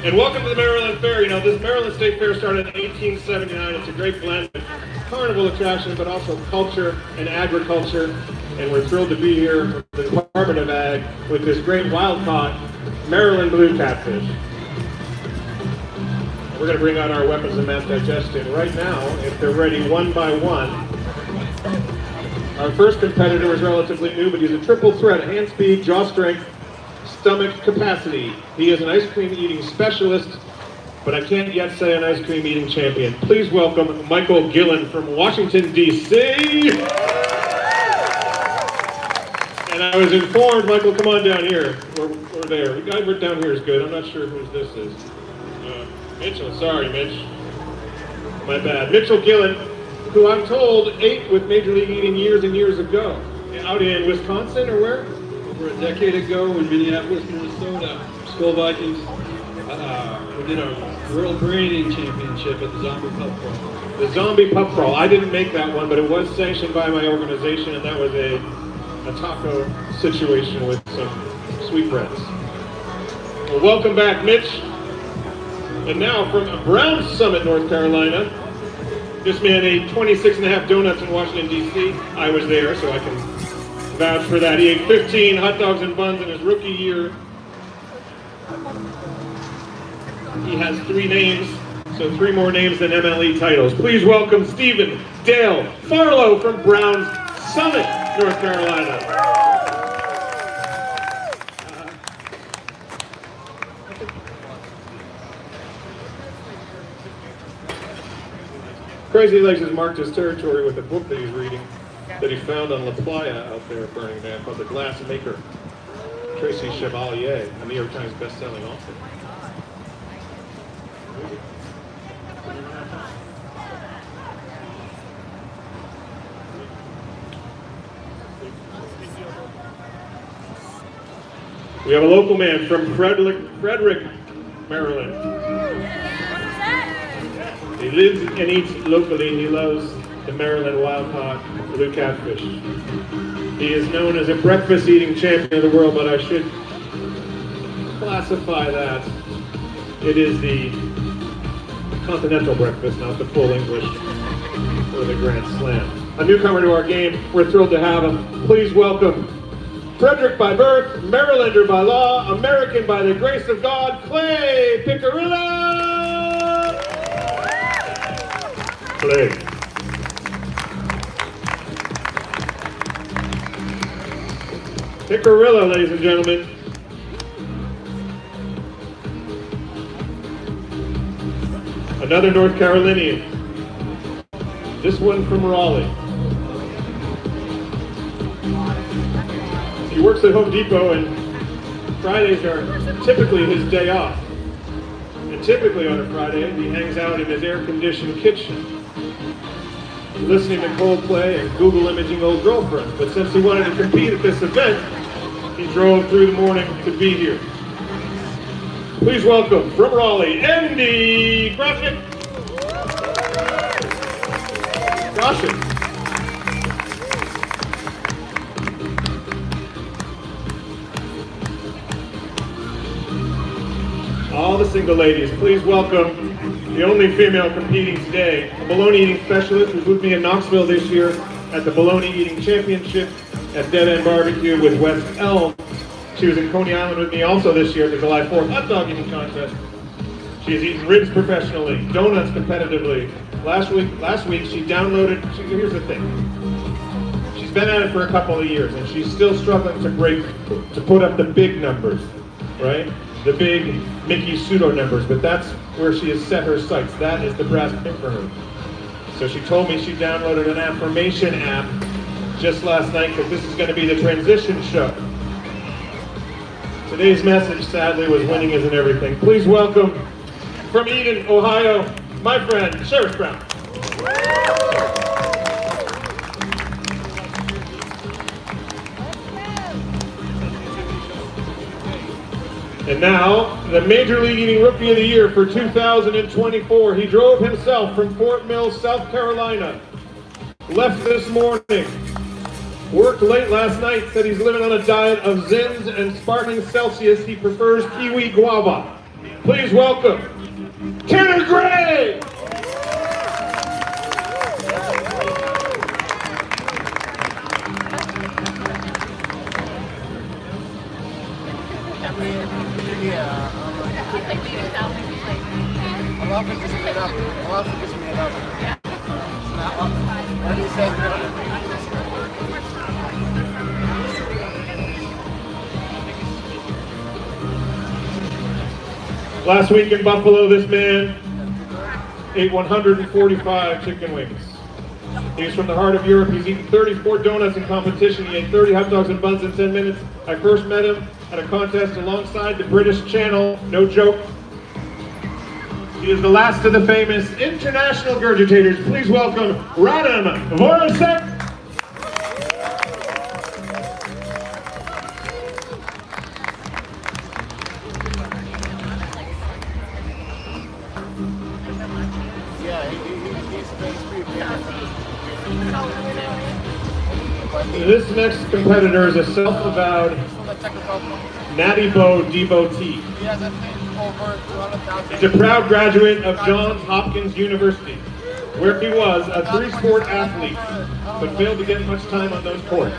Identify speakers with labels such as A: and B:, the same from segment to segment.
A: And welcome to the Maryland Fair. You know, this Maryland State Fair started in 1879. It's a great blend of carnival attraction, but also culture and agriculture. And we're thrilled to be here with the Department of Ag with this great wild-caught Maryland blue catfish. We're going to bring out our weapons of mass digestion right now, if they're ready, one by one. Our first competitor is relatively new, but he's a triple threat: hand speed, jaw strength, stomach capacity. He is an ice cream eating specialist, but I can't yet say an ice cream eating champion. Please welcome Michael Gillen from Washington, D.C. And I was informed, Michael, come on down here. We're there. The guy down here is good. I'm not sure who this is. Mitchell, sorry, Mitch. My bad. Mitchell Gillen, who I'm told ate with Major League Eating years and years ago. Out in Wisconsin or where?
B: Over a decade ago in Minneapolis, Minnesota, Skull Vikings, we did a World Brain Eating Championship at the Zombie Pub Crawl.
A: The Zombie Pub Crawl. I didn't make that one, but it was sanctioned by my organization, and that was a taco situation with some sweetbreads. Well, welcome back, Mitch. And now from Brown Summit, North Carolina, this man ate 26.5 donuts in Washington, D.C. I was there, so I can vouch for that. He ate 15 hot dogs and buns in his rookie year. He has 3 names, so 3 more names than MLE titles. Please welcome Stephen Dale Farlow from Brown Summit, North Carolina. Crazy Legs has marked his territory with a book that he's reading that he found on La Playa out there at Burning Man called The Glass Maker. Tracy Chevalier, a New York Times best-selling author. We have a local man from Frederick, Maryland. He lives and eats locally. He loves the Maryland wild-caught blue catfish. He is known as a breakfast-eating champion of the world, but I should classify that. It is the continental breakfast, not the full English or the Grand Slam. A newcomer to our game. We're thrilled to have him. Please welcome Frederick by birth, Marylander by law, American by the grace of God, Clay Picarilla! Clay. Picarilla, ladies and gentlemen. Another North Carolinian. This one from Raleigh. He works at Home Depot, and Fridays are typically his day off. And typically on a Friday, he hangs out in his air-conditioned kitchen, listening to Coldplay and Google imaging old girlfriends. But since he wanted to compete at this event, he drove through the morning to be here. Please welcome from Raleigh, Andy Groshick. All the single ladies, please welcome the only female competing today, a bologna eating specialist who's with me in Knoxville this year at the Bologna Eating Championship at Dead End Barbecue with West Elm. She was in Coney Island with me also this year at the July 4th hot dog eating contest. She has eaten ribs professionally, donuts competitively. Last week she downloaded, here's the thing. She's been at it for a couple of years and she's still struggling to put up the big numbers, right? The big Mickey pseudo numbers, but that's where she has set her sights. That is the brass pin for her. So she told me she downloaded an affirmation app just last night because this is going to be the transition show. Today's message, sadly, was winning isn't everything. Please welcome from Eden, Ohio, my friend, Sheriff Brown. And now, the Major League Eating Rookie of the Year for 2024. He drove himself from Fort Mill, South Carolina. Left this morning. Worked late last night. Said he's living on a diet of Zins and Spartan Celsius. He prefers kiwi guava. please welcome Tanner Gray. Last week in Buffalo, this man ate 145 chicken wings. He's from the heart of Europe. He's eaten 34 donuts in competition. He ate 30 hot dogs and buns in 10 minutes. I first met him at a contest alongside the British Channel. No joke. He is the last of the famous international gurgitators. Please welcome Radim Voracek. This next competitor is a self-avowed Natty Bo devotee. He's a proud graduate of Johns Hopkins University, where he was a three-sport athlete, but failed to get much time on those courts.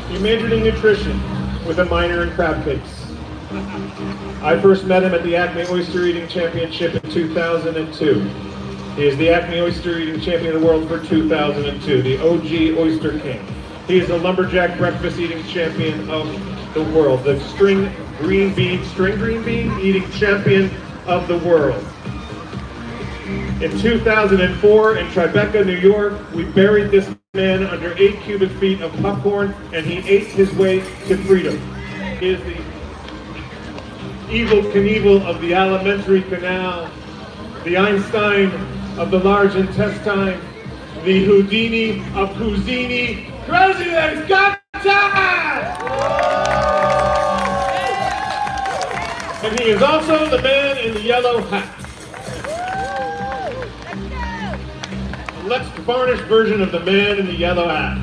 A: He majored in nutrition with a minor in crab cakes. I first met him at the Acme Oyster Eating Championship in 2002. He is the Acme Oyster Eating Champion of the World for 2002, the OG Oyster King. He is the Lumberjack Breakfast Eating Champion of the world, the String Green Bean Eating Champion of the world. In 2004 in Tribeca, New York, we buried this man under 8 cubic feet of popcorn, and he ate his way to freedom. He is the Evel Knievel of the alimentary canal, the Einstein of the large intestine, the Houdini of Cuisine, Crazy Legs got time! And he is also the man in the yellow hat. Let's varnish version of the man in the yellow hat.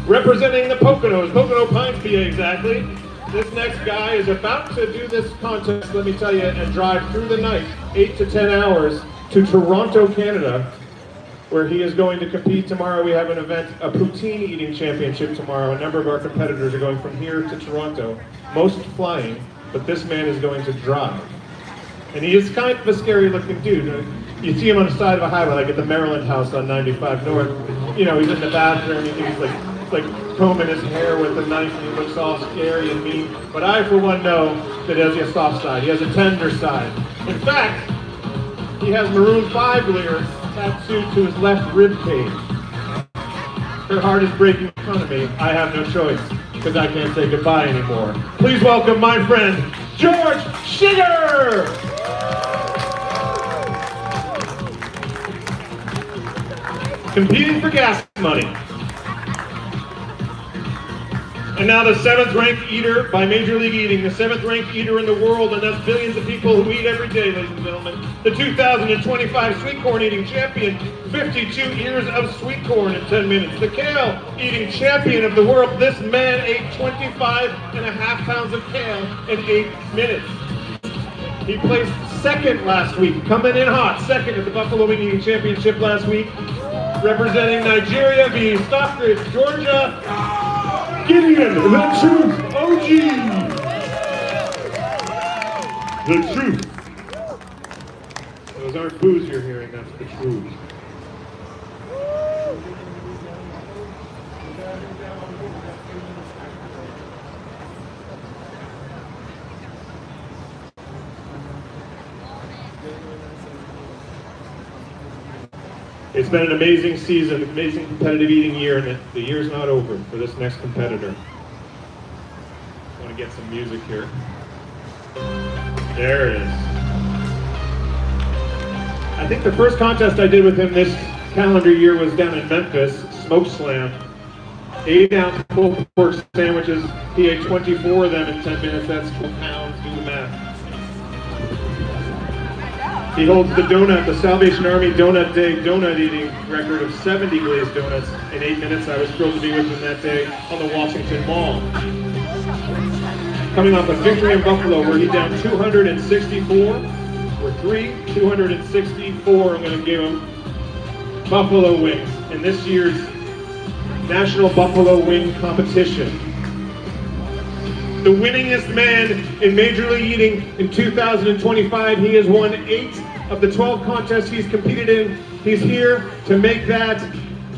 A: Representing the Poconos, Pocono Pines, PA exactly. This next guy is about to do this contest, let me tell you, and drive through the night, 8 to 10 hours, to Toronto, Canada, where he is going to compete tomorrow. We have an event, a poutine eating championship tomorrow. A number of our competitors are going from here to Toronto, most flying, but this man is going to drive. And he is kind of a scary looking dude. You see him on the side of a highway, like at the Maryland House on 95 North. You know, he's in the bathroom, he's like combing his hair with a knife, and he looks all scary and mean. But I, for one, know that he has a soft side. He has a tender side. In fact, he has Maroon 5 lyrics tattooed to his left rib cage. Her heart is breaking in front of me. I have no choice, because I can't say goodbye anymore. Please welcome my friend, George Shiger! Competing for gas money. And now the 7th ranked eater by Major League Eating, the 7th ranked eater in the world, and that's billions of people who eat every day, ladies and gentlemen. The 2025 sweet corn eating champion, 52 ears of sweet corn in 10 minutes. The kale eating champion of the world, this man ate 25.5 pounds of kale in 8 minutes. He placed second last week, coming in hot, second at the Buffalo Wing Eating Championship last week. Representing Nigeria, being Stockbridge, Georgia, Gideon, the truth, OG. The truth. Those aren't boos you're hearing, that's the truth. It's been an amazing season, amazing competitive eating year, and the year's not over for this next competitor. I want to get some music here. There it is. I think the first contest I did with him this calendar year was down in Memphis, Smoke Slam. 8-ounce pulled pork sandwiches. He ate 24 of them in 10 minutes. That's 12 pounds. Do the math. He holds the Salvation Army Donut Day donut eating record of 70 glazed donuts in 8 minutes. I was thrilled to be with him that day on the Washington Mall. Coming off a victory in Buffalo where he downed 264, or 264, I'm going to give him buffalo wings in this year's National Buffalo Wing Competition. The winningest man in Major League Eating in 2025. He has won 8 of the 12 contests he's competed in. He's here to make that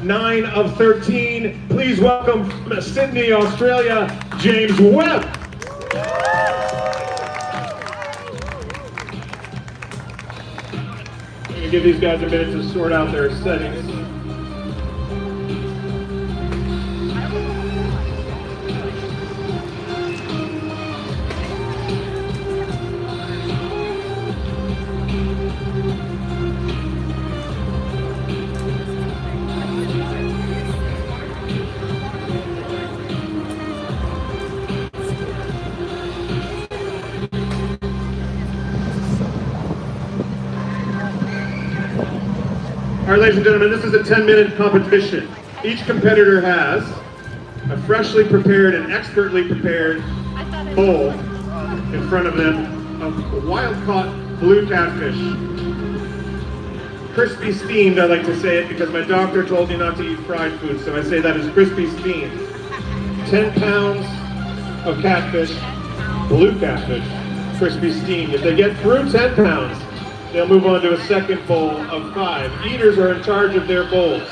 A: 9 of 13. Please welcome from Sydney, Australia, James Webb. I'm going to give these guys a minute to sort out their settings. All right, ladies and gentlemen, this is a 10-minute competition. Each competitor has a freshly prepared and expertly prepared bowl in front of them of wild-caught blue catfish. Crispy steamed, I like to say it, because my doctor told me not to eat fried food, so I say that is crispy steamed. 10 pounds of catfish, blue catfish, crispy steamed. If they get through 10 pounds, they'll move on to a second bowl of 5. Eaters are in charge of their bowls.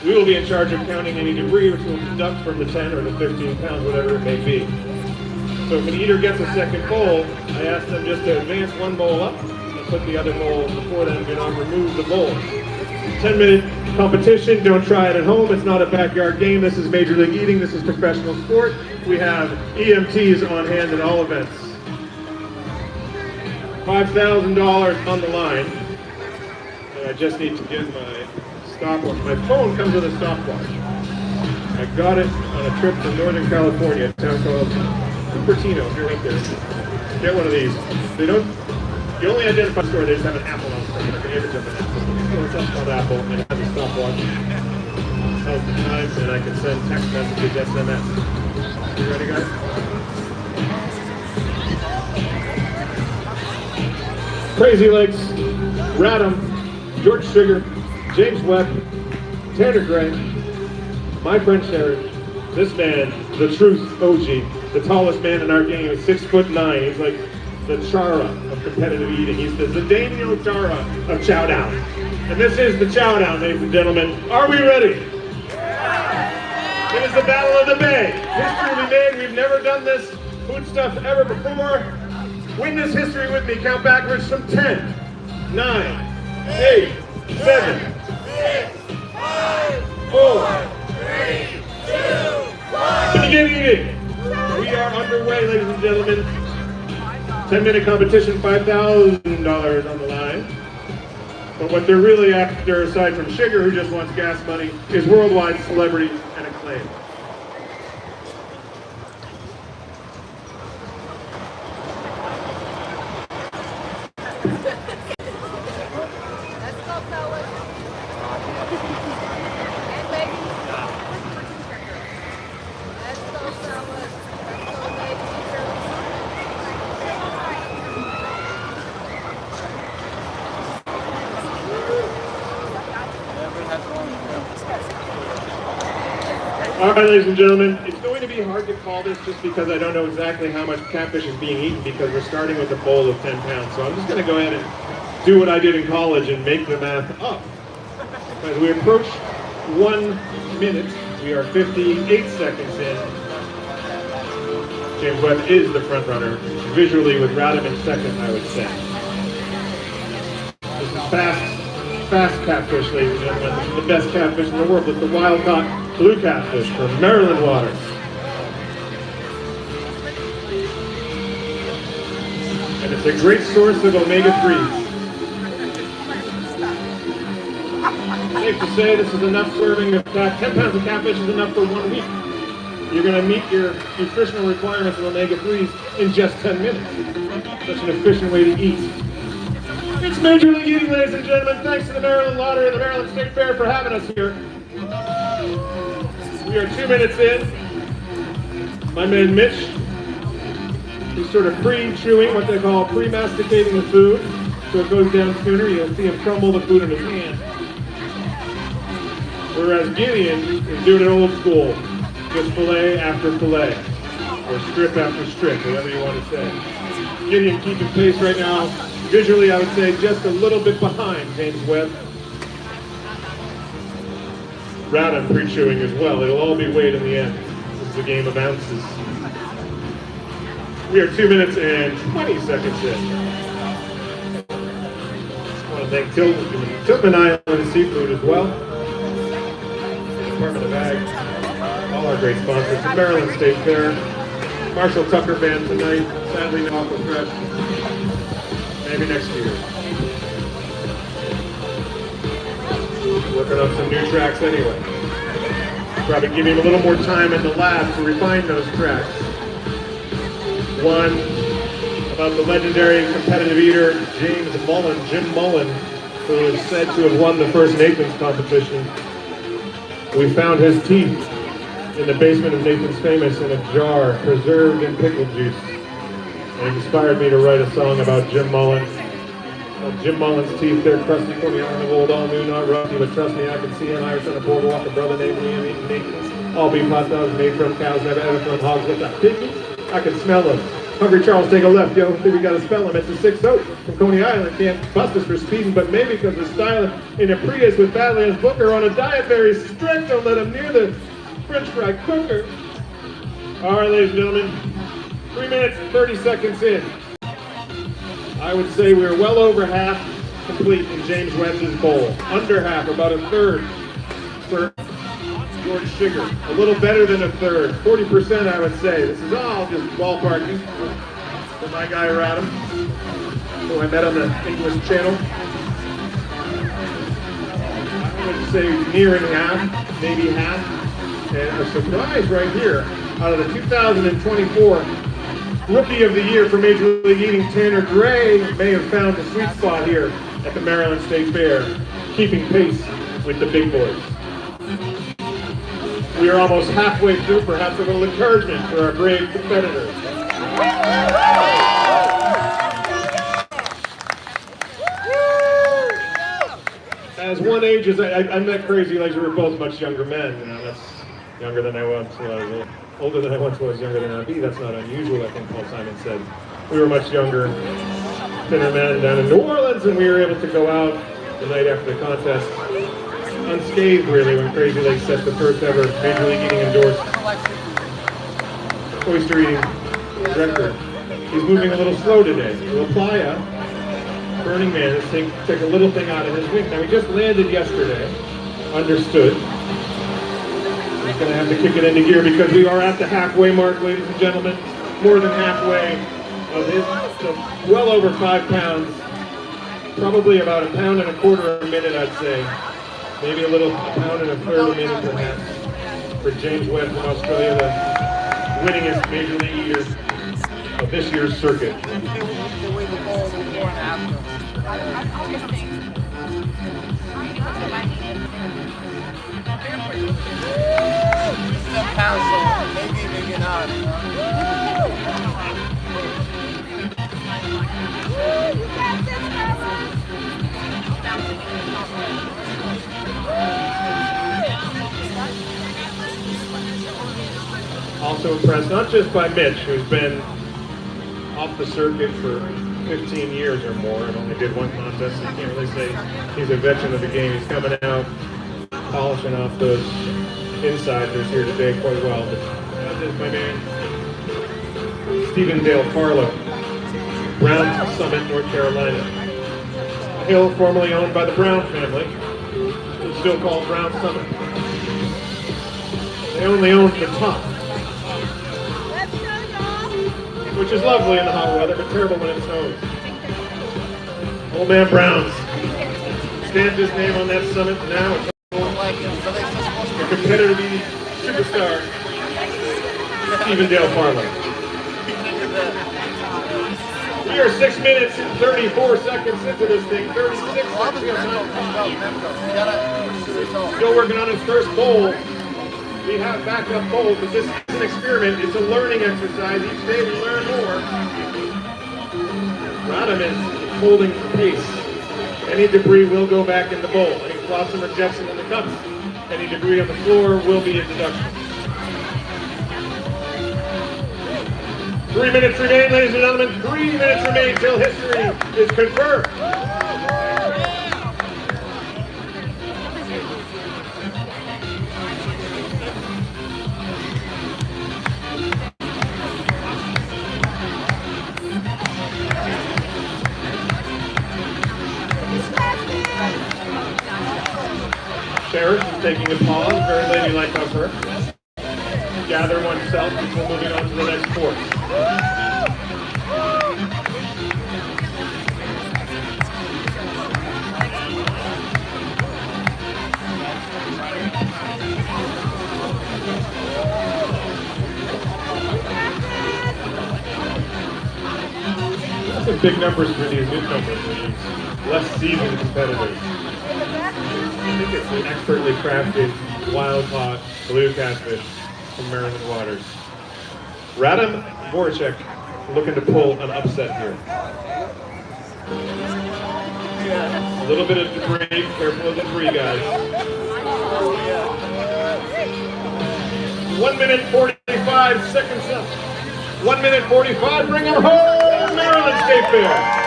A: We will be in charge of counting any debris, which will deduct from the 10 or the 15 pounds, whatever it may be. So if an eater gets a second bowl, I ask them just to advance one bowl up and put the other bowl before them and remove the bowl. 10-minute competition. Don't try it at home. It's not a backyard game. This is Major League Eating. This is professional sport. We have EMTs on hand at all events. $5,000 on the line, and I just need to get my stopwatch. My phone comes with a stopwatch. I got it on a trip to Northern California, a town called Cupertino, if you're up there. Get one of these. They don't, the only identify store, they just have an apple on the front, like an image of an apple. So it's up called Apple, and it has a stopwatch. It tells the time, and I can send text messages, SMS. You ready, guys? Crazy Legs, Radham, George Sugar, James Webb, Tanner Gray, my friend Sherry, this man, the truth OG, the tallest man in our game, is 6'9". He's like the Chara of competitive eating. He's the Daniel Chara of Chowdown. And this is the Chowdown, ladies and gentlemen. Are we ready? It is the Battle of the Bay. History we made. We've never done this food stuff ever before. Witness history with me. Count backwards from 10, 9, 8, 7, 6, 5, 4, 3, 2, 1. Begin eating. We are underway, ladies and gentlemen. 10-minute competition, $5,000 on the line. But what they're really after, aside from Sugar, who just wants gas money, is worldwide celebrity and acclaim. All right, ladies and gentlemen, it's going to be hard to call this just because I don't know exactly how much catfish is being eaten because we're starting with a bowl of 10 pounds. So I'm just going to go ahead and do what I did in college and make the math up. As we approach 1 minute, we are 58 seconds in. James Webb is the front runner, visually with Radham in second, I would say. This is fast catfish, ladies and gentlemen. This is the best catfish in the world. It's the wild-caught blue catfish from Maryland waters. And it's a great source of omega-3s. Safe to say this is enough serving of 10 pounds of catfish is enough for 1 week. You're going to meet your nutritional requirements of omega-3s in just 10 minutes. Such an efficient way to eat. It's Major League Eating, ladies and gentlemen. Thanks to the Maryland Lottery and the Maryland State Fair for having us here. We are 2 minutes in. My man Mitch, he's sort of pre-chewing, what they call pre-masticating the food, so it goes down sooner. You'll see him crumble the food in his hand. Whereas Gideon is doing it old school, just fillet after fillet, or strip after strip, whatever you want to say. Gideon keeping pace right now. Visually, I would say just a little bit behind James Webb. Radham pre-chewing as well. It'll all be weighed in the end. This is a game of ounces. We are 2 minutes and 20 seconds in. I want to thank Tiltman Island Seafood as well. Department of Ag, all our great sponsors. The Maryland State Fair. Marshall Tucker Band tonight. Sadly, no Aqua Fresh. Maybe next year. Working on some new tracks anyway. Probably give him a little more time in the lab to refine those tracks. One about the legendary competitive eater Jim Mullen, who is said to have won the first Nathan's competition. We found his teeth in the basement of Nathan's Famous in a jar, preserved in pickle juice. And it inspired me to write a song about Jim Mullen. Jim Mullen's teeth, they're crusty, corny, on the old, all new, not rusty, but trust me, I can see him. Irish on a boardwalk, a brother named Liam eating Nathan's. All beef hot dogs made from cows, never ever from hogs. What's that, piggy? I can smell them. Hungry Charles, take a left, yo. Think we gotta spell him. It's a 6-0 from Coney Island. Can't bust us for speeding, but maybe because we're styling in a Prius with Badlands Booker on a diet very strict. Don't let him near the French fry cooker. All right, ladies and gentlemen, 3 minutes and 30 seconds in. I would say we're well over half complete in James Webb's bowl. Under half, about a third for George Sugar. A little better than a third, 40% I would say. This is all just ballparking for my guy Radham, who I met on the English channel. I would say nearing half, maybe half. And a surprise right here, out of the 2024 Rookie of the Year for Major League Eating, Tanner Gray may have found a sweet spot here at the Maryland State Fair, keeping pace with the big boys. We are almost halfway through, perhaps a little encouragement for our brave competitors. As one ages, I met Crazy Legs, we were both much younger men. You know, that's younger than I was. Older than I once was, younger than I'll be. That's not unusual, I think Paul Simon said. We were much younger, thinner men down in New Orleans, and we were able to go out the night after the contest, unscathed really, when Crazy Legs set the first ever Major League Eating endorsed oyster eating record. He's moving a little slow today. We'll playa, Burning Man, let's take a little thing out of his wing. Now, we just landed yesterday, understood. He's going to have to kick it into gear because we are at the halfway mark, ladies and gentlemen. More than halfway of his, so well over 5 pounds. Probably about 1.25 pounds a minute, I'd say. Maybe a pound and a third a minute, perhaps. For James Webb from Australia, the winningest Major League Eater of this year's circuit.
C: Maybe not.
A: Also impressed, not just by Mitch, who's been off the circuit for 15 years or more and only did one contest, so you can't really say he's a veteran of the game. He's coming out, polishing off those insiders here today quite well. But that is my man, Stephen Dale Farlow, Brown Summit, North Carolina. A hill formerly owned by the Brown family. It's still called Brown Summit. They only own the top, which is lovely in the hot weather, but terrible when it snows. Old man Browns stamped his name on that summit. Now it's a competitive eating superstar, Stephen Dale Farlow. We are 6 minutes and 34 seconds into this thing. 36 seconds. Still working on his first bowl. We have backup bowls, but this is an experiment. It's a learning exercise. Each day we learn more. Radam is holding pace. Any debris will go back in the bowl. Any flops and rejection in the cups. Any debris on the floor will be in deduction. 3 minutes remain, ladies and gentlemen. 3 minutes remain till history is confirmed. Sheriff is taking a pause, very ladylike of her. Gather oneself before moving on to the next course. Some big numbers for these newcomers, these less seasoned competitors. I think it's an expertly crafted wild-caught blue catfish from Maryland waters. Radam Voracek looking to pull an upset here. A little bit of debris, careful of the debris, guys. 1 minute 45 seconds left. 1 minute 45, bring him home, Maryland State Fair.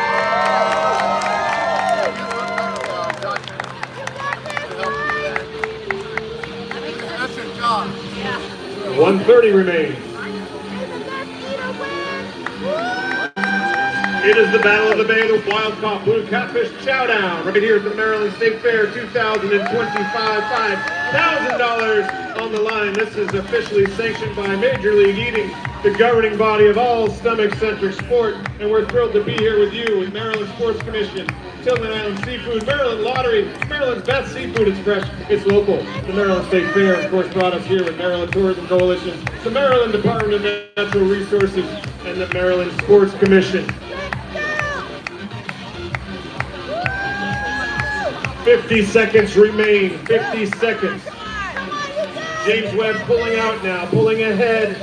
A: 1:30 remains. It is the Battle of the Bay, the wild-caught blue catfish Chowdown, right here at the Maryland State Fair 2025. $5,000 on the line. This is officially sanctioned by Major League Eating, the governing body of all stomach-centric sport, and we're thrilled to be here with you with Maryland Sports Commission, Tilghman Island Seafood, Maryland Lottery, Maryland's best seafood. It's fresh, it's local. The Maryland State Fair, of course, brought us here with Maryland Tourism Coalition, the Maryland Department of Natural Resources, and the Maryland Sports Commission. 50 seconds remain, 50 seconds. James Webb pulling out now, pulling ahead,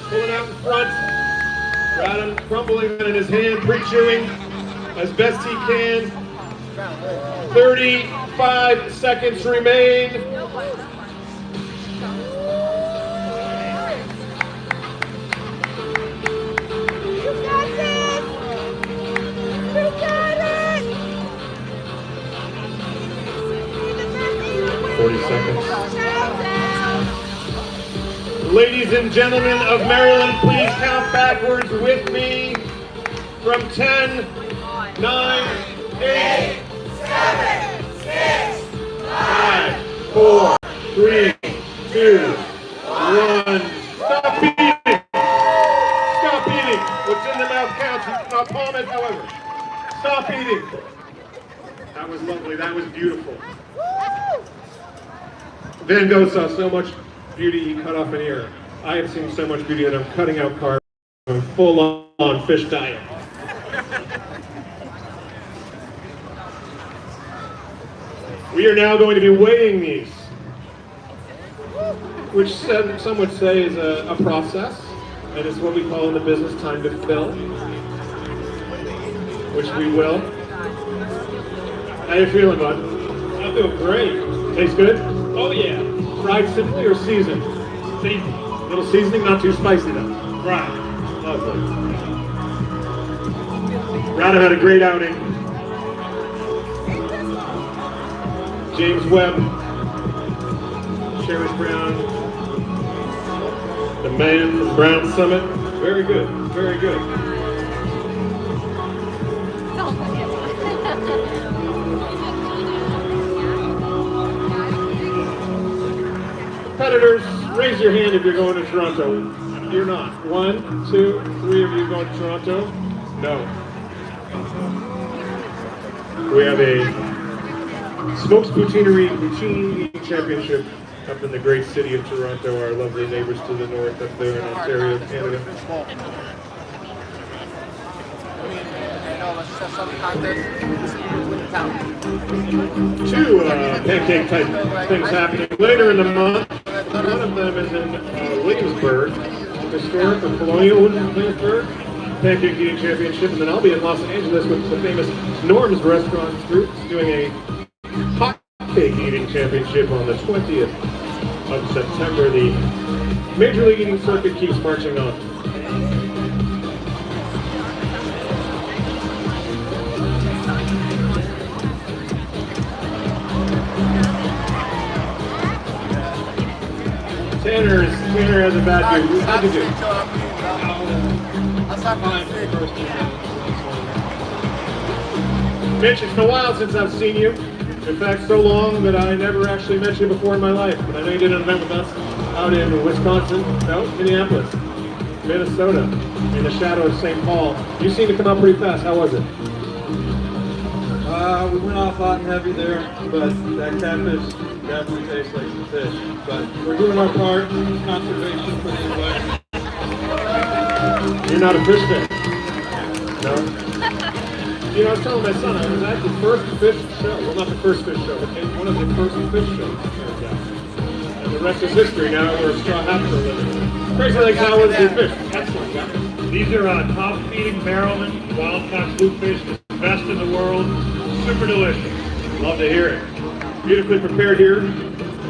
A: pulling out in front. Radam crumbling it in his hand, pre-chewing as best he can. 35 seconds remain.
D: You got this! You got it!
A: 40 seconds. Ladies and gentlemen of Maryland, please count backwards with me from 10, 9, 8, 7, 6, 5, 4, 3, 2, 1. Stop eating! Stop eating! What's in the mouth counts. You cannot palm it, however. Stop eating! That was lovely. That was beautiful. Van Gogh saw so much beauty he cut off an ear. I have seen so much beauty that I'm cutting out carbs. I'm full-on fish diet. We are now going to be weighing these, which some would say is a process, and it's what we call in the business time to fill, which we will. How you feeling, bud?
B: I feel great.
A: Tastes good?
B: Oh yeah.
A: Fried simply or seasoned?
B: Season.
A: Little seasoning, not too spicy though.
B: Right.
A: Lovely. Radam had a great outing. James Webb, Cherish Brown, the man from Brown Summit. Very good, very good. Competitors, raise your hand if you're going to Toronto. You're not. 1, 2, 3 of you going to Toronto? No. We have a Smokes Poutinerie Poutine Championship up in the great city of Toronto, our lovely neighbors to the north up there in Ontario, Canada.
C: chef summit contest. This is between the town.
A: Two pancake type things happening later in the month. One of them is in Williamsburg, historic or colonial Williamsburg, pancake eating championship, and then I'll be in Los Angeles with the famous Norm's Restaurants group doing a hot cake eating championship on the 20th of September. The Major League Eating circuit keeps marching on. Tanner has a bad view. How'd you do? Mitch, it's been a while since I've seen you. In fact, so long that I never actually met you before in my life. But I know you did an event with us out in Wisconsin, no, Minneapolis, Minnesota, in the shadow of St. Paul. You seem to come out pretty fast. How was it?
B: We went off hot and heavy there, but that catfish definitely tastes like some fish. But we're doing our part, conservation for the environment.
A: You're not a fish fan? No? You know, I was telling my son, I was at the first fish show. Well, not the first fish show, but one of the first fish shows. And the rest is history. Now we're a straw hat for a living. Crazy Legs, how was your fish? Excellent. Yeah.
E: These are top feeding Maryland wild-caught bluefish, the best in the world, super delicious.
A: Love to hear it. Beautifully prepared here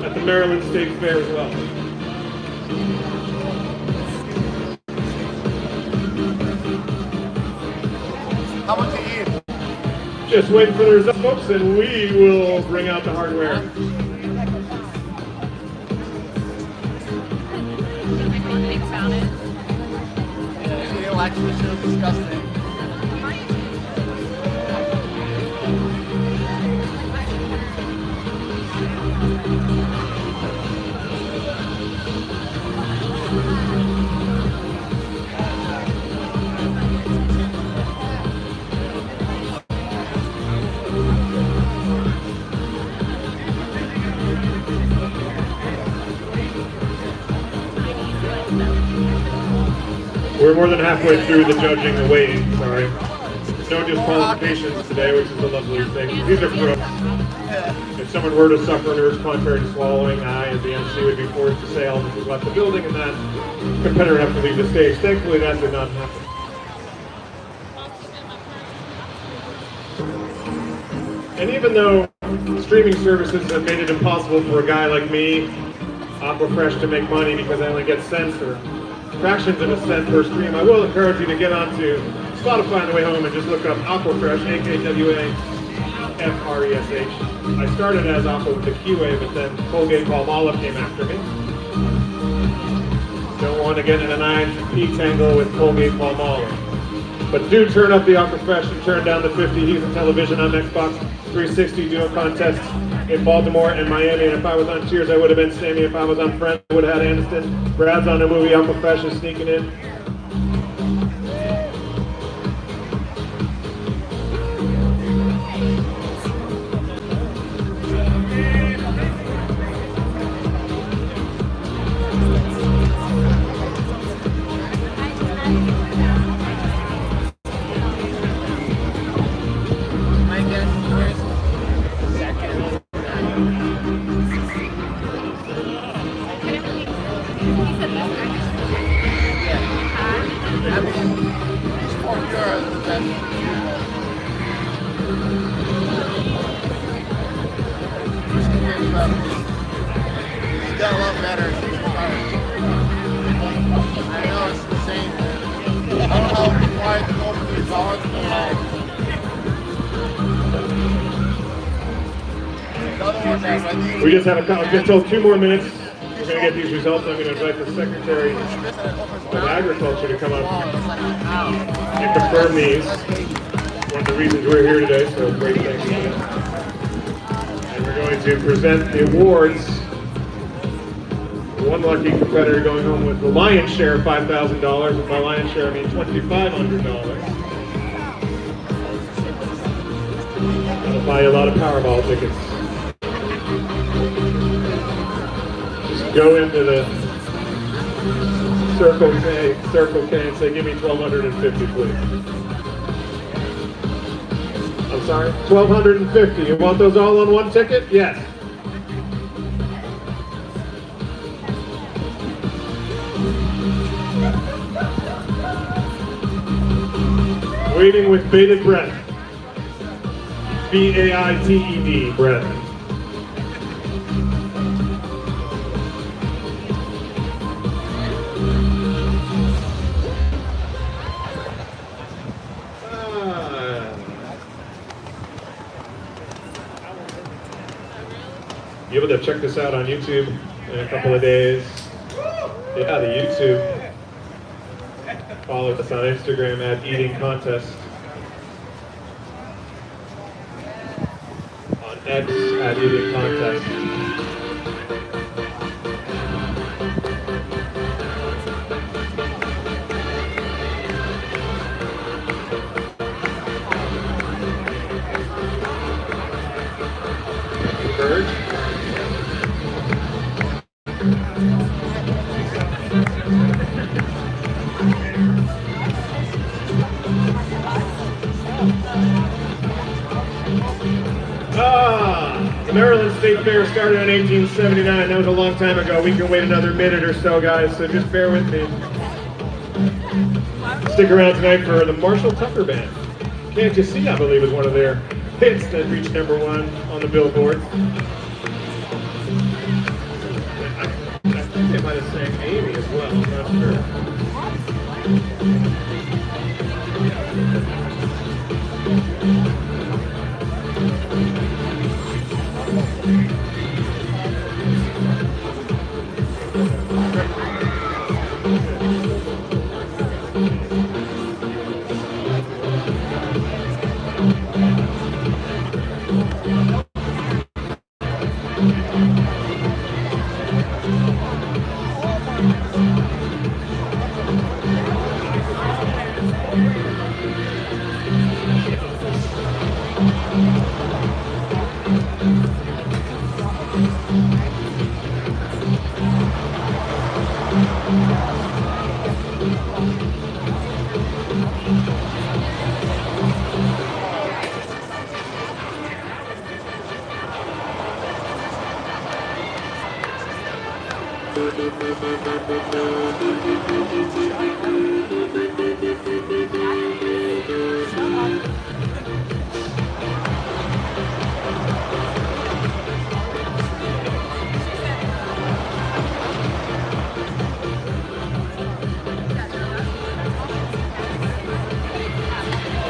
A: at the Maryland State Fair as well.
C: How much you eat?
A: Just waiting for the results, folks, and we will bring out the hardware.
C: She didn't like it. She was disgusting.
A: We're more than halfway through the judging, the weighing, sorry. No disqualifications today, which is a lovely thing. These are pros. If someone were to suffer an urge contrary to swallowing, I, as the MC, would be forced to say all of us left the building and that competitor would have to leave the stage. Thankfully, that did not happen. And even though streaming services have made it impossible for a guy like me, Aquafresh, to make money because I only get cents or fractions of a cent per stream, I will encourage you to get onto Spotify on the way home and just look up Aquafresh, A-K-W-A-F-R-E-S-H. I started as Aqua with the QA, but then Colgate Palmolive came after me. Don't want to get in a 9P tangle with Colgate Palmolive. But do turn up the Aquafresh and turn down the 50. He's on television on Xbox 360 doing contests in Baltimore and Miami. And if I was on Cheers, I would have been Sammy. If I was on Friends, I would have had Aniston. Brad's on the movie Aquafresh is sneaking in. We just have just told 2 more minutes. We're going to get these results. I'm going to invite the Secretary of Agriculture to come up and confirm these. One of the reasons we're here today, so great thank you. And we're going to present the awards. One lucky competitor going home with the lion's share of $5,000. With my lion's share, I mean $2,500. That'll buy you a lot of Powerball tickets. Go into the Circle K and say, give me 1,250, please. I'm sorry, 1,250. You want those all on one ticket? Yes. Waiting with bated breath. B-A-I-T-E-D, breath. You'll be able to check this out on YouTube in a couple of days. Yeah, the YouTube. Follow us on Instagram at Eating Contest. On X at Eating Contest. Bird. The Maryland State Fair started in 1879. That was a long time ago. We can wait another minute or so, guys, so just bear with me. Stick around tonight for the Marshall Tucker Band. Can't You See, I believe, is one of their hits that reached #1 on the Billboard. I think they might have sang Amy as well, I'm not sure.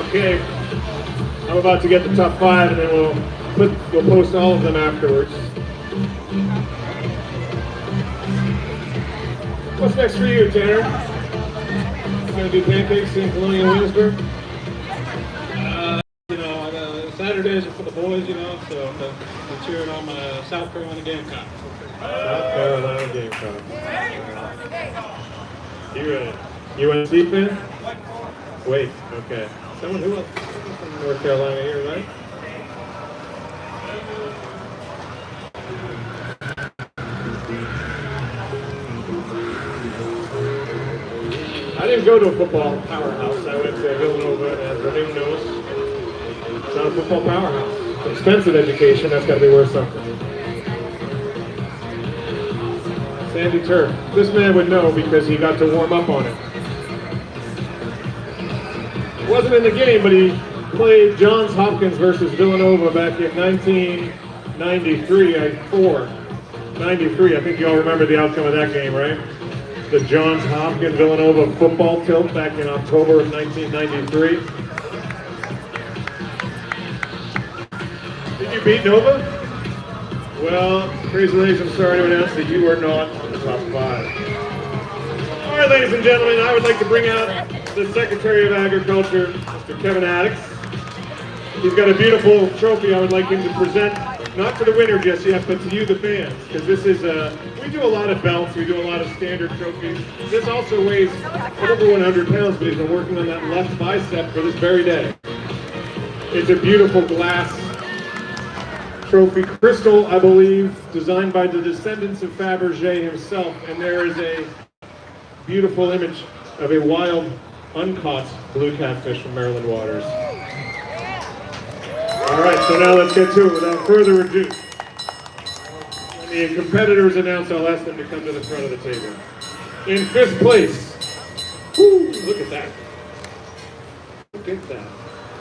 A: Okay, I'm about to get the top 5, and then we'll post all of them afterwards. What's next for you, Tanner? You gonna do pancakes in Colonial Williamsburg?
B: Saturdays are for the boys, so I'm cheering on my South Carolina Gamecocks.
A: South Carolina Gamecocks. You UNC fan? Wait, okay. Someone who else? From North Carolina here, right? I didn't go to a football powerhouse. I went to Villanova, and as the name knows, it's not a football powerhouse. Expensive education, that's got to be worth something. Sandy turf. This man would know because he got to warm up on it. Wasn't in the game, but he played Johns Hopkins versus Villanova back in 1993, 93. I think you all remember the outcome of that game, right? The Johns Hopkins Villanova football tilt back in October of 1993. Did you beat Nova? Well, crazy ladies, I'm sorry to announce that you are not on the top 5. All right, ladies and gentlemen, I would like to bring out the Secretary of Agriculture, Mr. Kevin Addix. He's got a beautiful trophy I would like him to present, not to the winner just yet, but to you, the fans, because this is we do a lot of belts, we do a lot of standard trophies. This also weighs over 100 pounds, but he's been working on that left bicep for this very day. It's a beautiful glass trophy, crystal, I believe, designed by the descendants of Fabergé himself, and there is a beautiful image of a wild, uncaught blue catfish from Maryland waters. All right, so now let's get to it without further ado. When the competitors announce, I'll ask them to come to the front of the table. In fifth place, woo, look at that. Look at that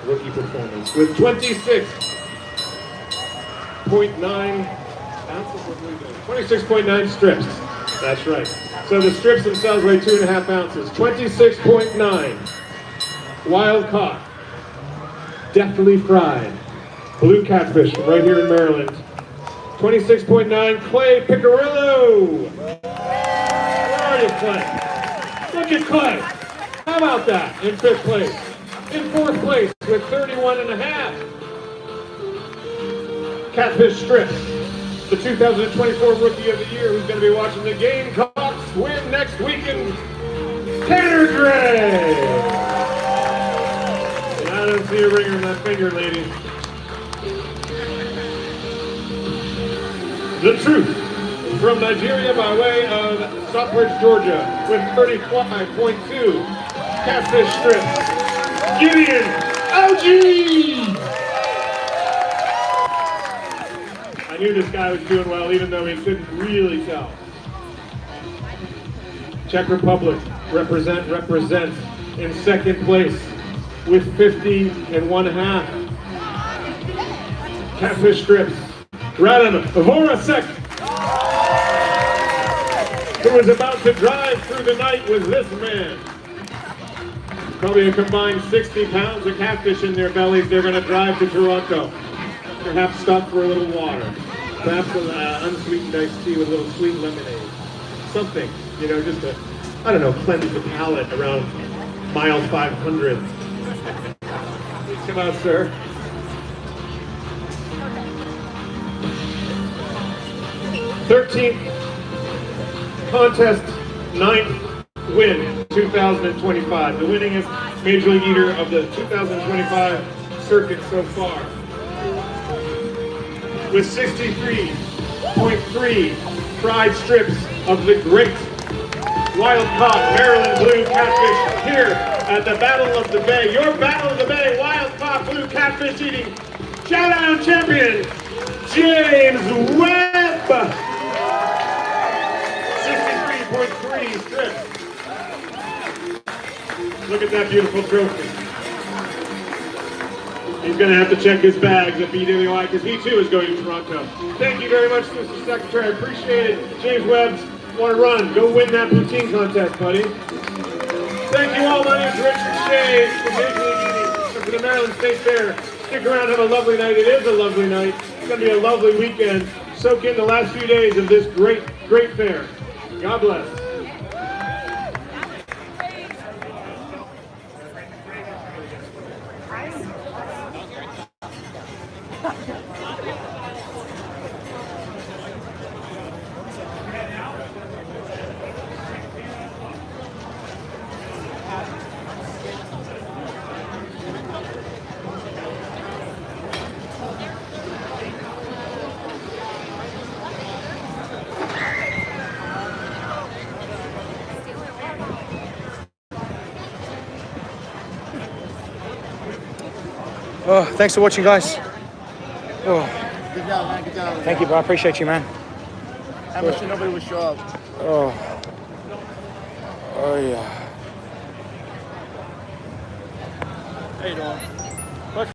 A: rookie performance with 26.9 ounces. 26.9 strips. That's right. So the strips themselves weigh 2.5 ounces. 26.9. Wild caught. Deftly fried. Blue catfish from right here in Maryland. 26.9 Clay Picarillo. Where are you, Clay? Look at Clay. How about that in fifth place? In fourth place with 31.5 Catfish strips. The 2024 Rookie of the Year who's going to be watching the Gamecocks win next weekend, Tanner Gray. And I don't see a ringer in that finger, ladies. The Truth from Nigeria by way of Stockbridge, Georgia with 35.2 Catfish strips. Gideon OG! I knew this guy was doing well, even though he couldn't really tell. Czech Republic represents in second place with 50.5 Catfish strips. Radim Voracek, who was about to drive through the night with this man. Probably a combined 60 pounds of catfish in their bellies. They're going to drive to Toronto. Perhaps stop for a little water. Perhaps an unsweetened iced tea with a little sweet lemonade. Something, you know, just to, I don't know, cleanse the palate around mile 500. Please come out, sir. '13th contest, 9th win, 2025. The winningest Major League Eater of the 2025 circuit so far. With 63.3 fried strips of the great wild-caught Maryland blue catfish here at the Battle of the Bay. Your Battle of the Bay wild-caught blue catfish eating Chowdown champion, James Webb. 63.3 strips. Look at that beautiful trophy. He's going to have to check his bags at BWI because he too is going to Toronto. Thank you very much, Mr. Secretary. I appreciate it. James Webb, want to run. Go win that poutine contest, buddy. Thank you all. My name is Richard Shea from Major League Eating for the Maryland State Fair. Stick around, have a lovely night. It is a lovely night. It's going to be a lovely weekend. Soak in the last few days of this great, great fair. God bless.
F: Oh, thanks for watching, guys. Oh,
C: Good job, man. Good job.
F: thank you, bro. I appreciate you, man.
C: I'm sure nobody will show up.
F: Oh, oh yeah.
C: How you doing?